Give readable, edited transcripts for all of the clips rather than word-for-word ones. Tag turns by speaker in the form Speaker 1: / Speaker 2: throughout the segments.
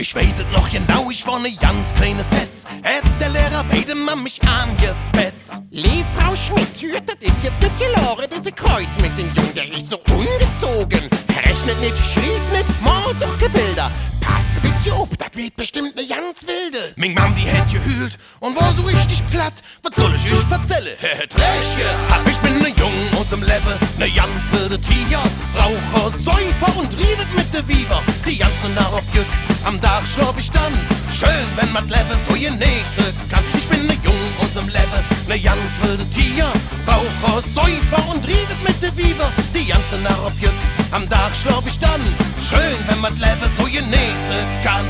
Speaker 1: Ich weiß es noch genau, ich war ne ganz kleine Fetz. Hätt der Lehrer beide Mann mich angebetzt.
Speaker 2: Lieb, Frau Schmitz, hört, das ist jetzt nicht gelauren, diese Kreuz mit dem Jungen, der ist so ungezogen. Rechnet nicht, schrieb nicht, mal doch Gebilder. Passt ein bisschen auf, das wird bestimmt ne ganz wilde.
Speaker 1: Ming Mam, die hätt gehüllt und war so richtig platt. Was soll ich euch erzählen? Hätt recht gehabt. Ich bin ne Jung aus dem Level, ne ganz wilde Tiger. Raucher, Säufer und riedet mit de Viva. Die ganze Nacht auf Jück, am Dach schlaf ich dann. Schön, wenn man Level so genießen kann. Ich bin ne Jung aus dem Level, ne ganz wilde Tiger. Raucher, Säufer und riedet mit de Viva. Die ganze Nacht auf Jück, am Dach schlaf ich dann. Schön, wenn man Level so genießen kann.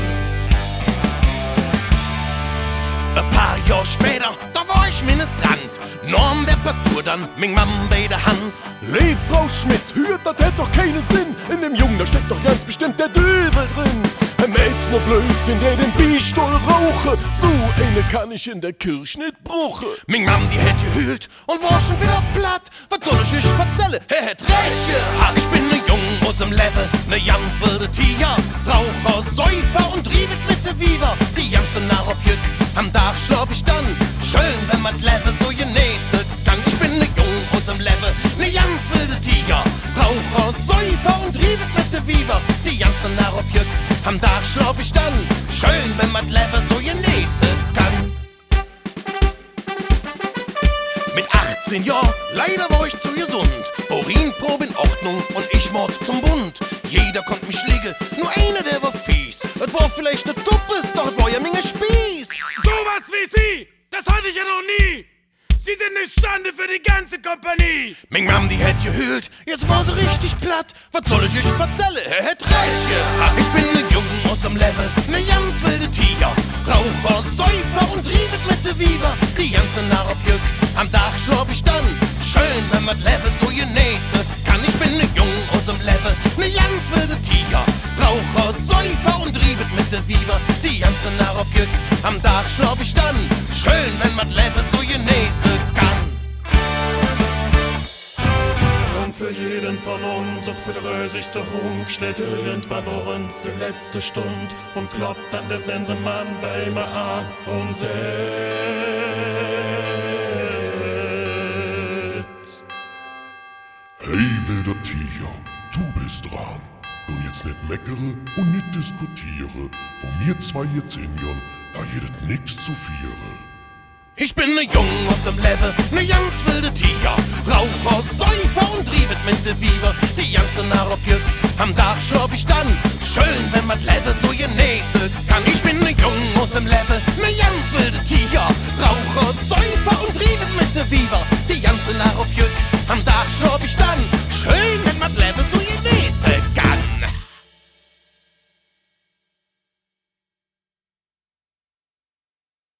Speaker 1: Ein paar Jahre später, da war ich Ministrant. Norm der Pastor dann, Ming Mam bei der Hand.
Speaker 3: Lieb, Frau Schmitz, hört, das hätt doch keinen Sinn. In dem Jungen, da steckt doch ganz bestimmt der Düvel drin. Ein Mädchen nur Blödsinn, der den Biestoll rauche. So eine kann ich in der Kirche nicht bruche.
Speaker 1: Ming Mam, die hätt gehüllt und war schon wieder platt. Was soll ich euch erzählen? Hätt recht gehabt. Ich bin ne Jung aus dem Level, ne ganz wilde Tiger. Raucher, Säufer und riedet mit de Viva. Die ganze Nacht auf Jück, am Dach schlaf ich dann. Schön, wenn man Level so genießen kann. Ich bin ne Jung aus dem Level, ne ganz wilde Tiger. Raucher, Säufer und riedet mit de Viva. Die ganze Nacht auf Jück, am Dach schlaf ich dann. Schön, wenn man Level so genießen kann. Mit 18 Jahren, leider war ich zu gesund. Urinprobe in Ordnung und ich mord zum Bund. Jeder konnte mich liegen, nur einer, der war fies. Es war vielleicht ne Tuppes, doch es war ja Menge Spieß.
Speaker 4: Sowas wie Sie, das hatte ich ja noch nie. Sie sind ne Schande für die ganze Kompanie.
Speaker 1: Ming Mam, die hätt gehüllt, jetzt war sie richtig platt. Was soll ich euch erzählen? Hätt recht gehabt. Ich bin ne Jungen aus dem Level, ne ganz wilde Tiger. Raucher, Säufer und riedet mit de Viva. Die ganze Nacht auf Jück, am Dach schlaf ich dann. Schön, wenn man Level so genießen kann. Ich bin ne Jungen aus dem Level, ne ganz wilde Tiger. Raucher, Säufer und riedet mit de Viva. Die ganze Nacht auf Jück, am Dach schlaf ich dann. Schön, wenn man Level so genießen kann.
Speaker 5: Und für jeden von uns, auch für der rösigste Hund, steht irgendwann bei uns die letzte Stund und kloppt dann der Sensenmann bei mir an und sagt:
Speaker 6: Hey wilder Tiger, du bist dran. Und jetzt nicht meckere und nicht diskutiere. Wo mir zwei jetzt hingern, da jedet nix zu viere.
Speaker 1: Ich bin ne Jung aus dem Level, ne ganz wilde Tiger. Raucher, Säufer und riedet mit de Viva. Die ganze Nacht auf Jück, am Dach schlaf ich dann. Schön, wenn man Level so genießen kann. Ich bin ne Jung aus dem Level, ne ganz wilde Tiger. Raucher, Säufer und riedet mit de Viva. Die ganze Nacht auf Jück,